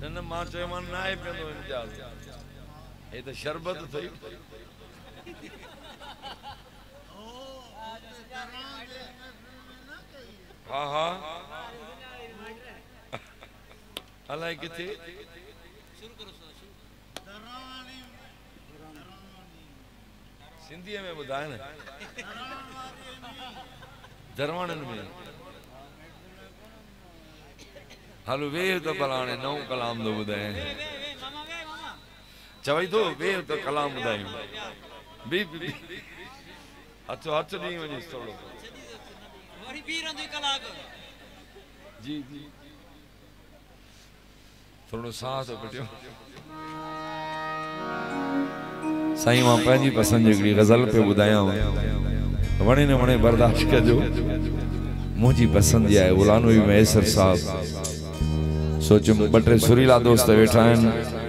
न मां चयो मान ना आहे पियो इम्तियाज हे त शरबत थई हाँ हाँ अलाए किथे सिंधी में ॿुधाए न दरवाणनि में हलो वेह तो कलाने नौ कलाम दो ॿुधाए चवई तो वेह तो कलाम ॿुधायूं बी हथो हथ ॾेई वञेसि थोरो जी जी थोड़ो साह तो कटियो साईं मां पंहिंजी पसंद जी हिकिड़ी गज़ल पे ॿुधायां वणे न वणे बर्दाश्त कजो मुंहिंजी पसंद जी आहे गुलाम नबी मैसर साहब सोचो ॿ टे सुरीला दोस्त वेठा आहिनि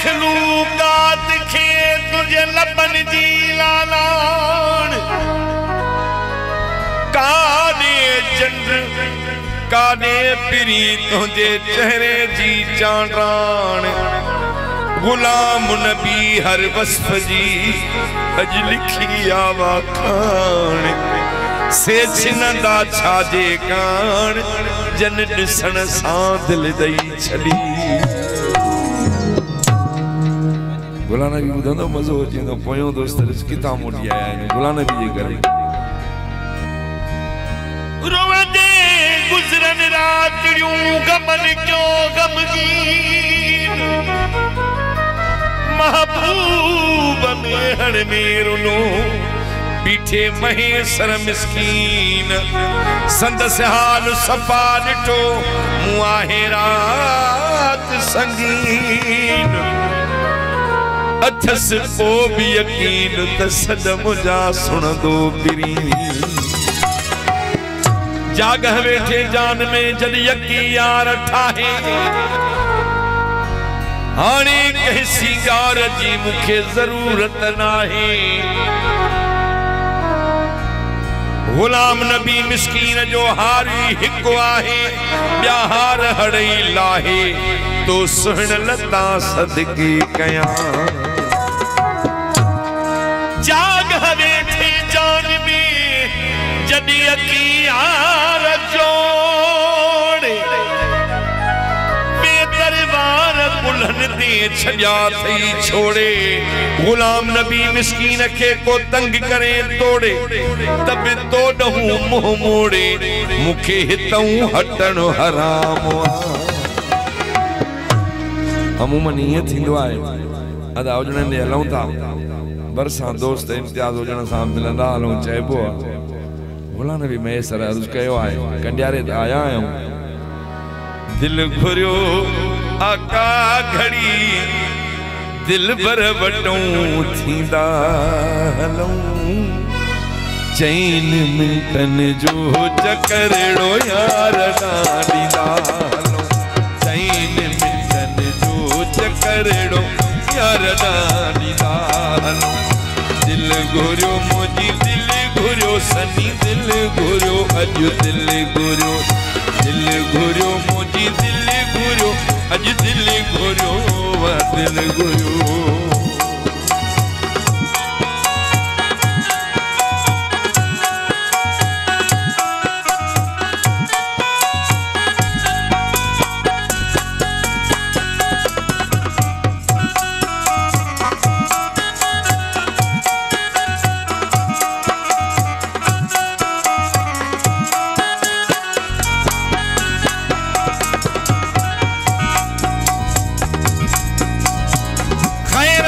मखलूकात खे तुझे लबन जी लालान काने चंड काने पिरी तुझे चेहरे जी चांडान गुलाम नबी हर वस्फ जी अज लिखी आवा खान से छिनंदा छाजे कान जन दिसण सां दिल दई छली गुलाम नबी ॿुधंदो मज़ो अची वेंदो पोयों दोस्त किथां मोटी आया आहिनि गुलाम नबी जे करे रोवंदे गुज़रन रातियूं गमन क्यों गमगीन महबूब में हण में रुनो पीठे महेसर मिस्कीन संदस हाल सफ़ा ॾिठो मूं आहे रात संगीन अथस पो भी यकीन त सद मुझा सुन दो पिरी जागह वेठे जान में जद यकी यार ठाहे हाणे कह सिंगार जी मुखे जरूरत नाहे गुलाम नबी मिस्कीन जो हारी हिकु आहे ॿिया हार हड़ई लाहे तो सुहिण लता सदके कयां जाग वेठे जान में जॾी अखियार जोड़े बेदरबार बुलहन दे छॾिया थई छोड़े गुलाम नबी मिस्कीन खे को तंग करे तोड़े तब तो ॾहूं मुंह मोड़े मूंखे हितऊं हटण हराम अमूमन ईअं थींदो आहे अदा उजड़नि ॾे हलूं था बरसां दोस्त इम्तियाज हुजण सां मिलंदा हलूं चइबो आहे गुलाम नबी मैसर अर्ज़ु कयो आहे कंडियारे त आया आहियूं दिल घुरियो आका घड़ी दिल भर वटूं थींदा हलूं चैन मिंटन जो चकरड़ो यार ॾींदा हलूं चैन मिंटन जो चकरड़ो यार ॾींदा हलूं दिल घुरियो मुंहिंजी दिल घुरियो सनी दिल घुरियो अॼु दिल घुरियो मुंहिंजी दिल घुरियो अॼु दिल घुरियो दिल घुरियो खैर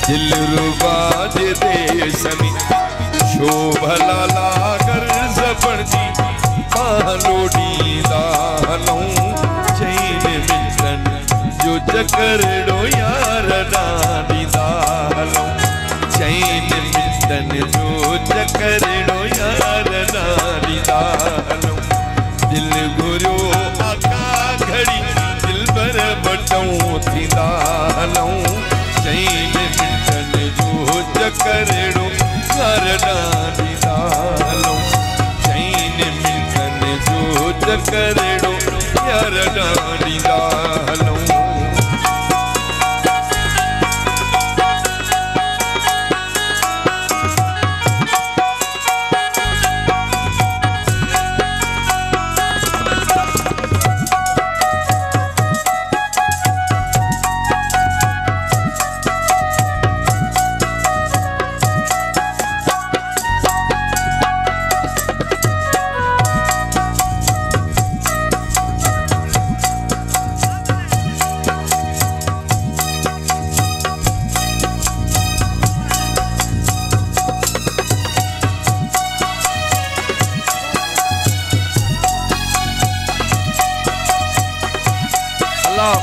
दिल रुबा जे देश में शोभला लागर जबण जी पालोडींदा हलूं चैन मिटन जो चकरड़ो यार डांडींदा हलूं चैन मिटन जो चकरड़ो यार डांडींदा हलूं दिल गुरो आका घड़ी दिल बर बटूं थींदा हलूं चैन मिटन जो चकरड़ो यार डांडींदा हलूं चैन मिटन जो चकरड़ो यार डांडींदा हलूं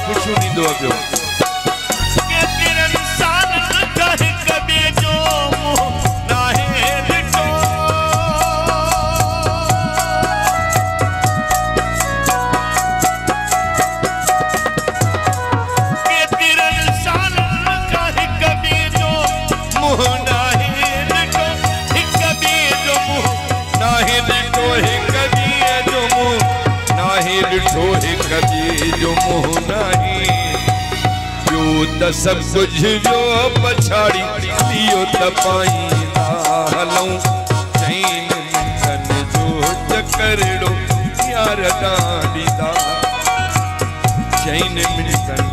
खुशू नींदो पियो के तिरन साल कहे कभी जो नाहे लिटो के तिरन साल कहे कभी जो मुँह नाहे लिटो कभी जो मुँह नाहे लिटो है कभी जो मुँह नाहे लिटो है कभी जो मुँह नाही जो त सब कुछ जो पछाड़ी लियो त पाईंदा हलूं चैन मिटन जो चकरड़ो यार डांडींदा चैन मिटन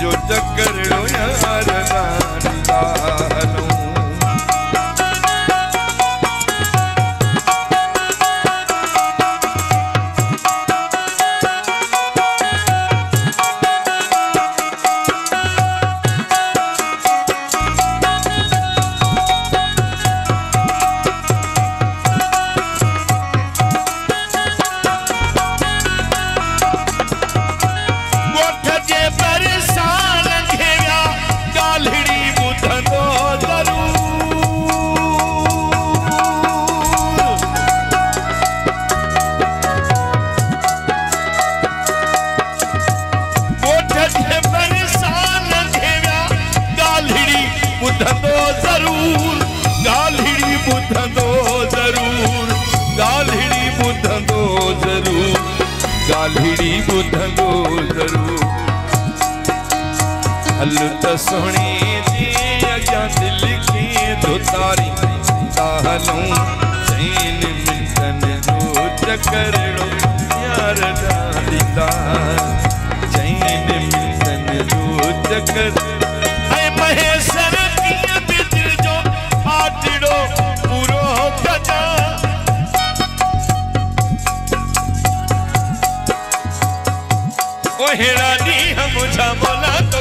जो चकरड़ो यार डांडींदा हलूं गालिड़ी बुधंदो जरूर हल त सोणी जी अॻियां दिल खे धोतारी हलूं चैन मिटन जो चकरड़ो यार डांडींदा चैन मिटन जो चकर महेश्वर दिल जो आटड़ो पूरो कजा हेड़ा नी हम बोला तो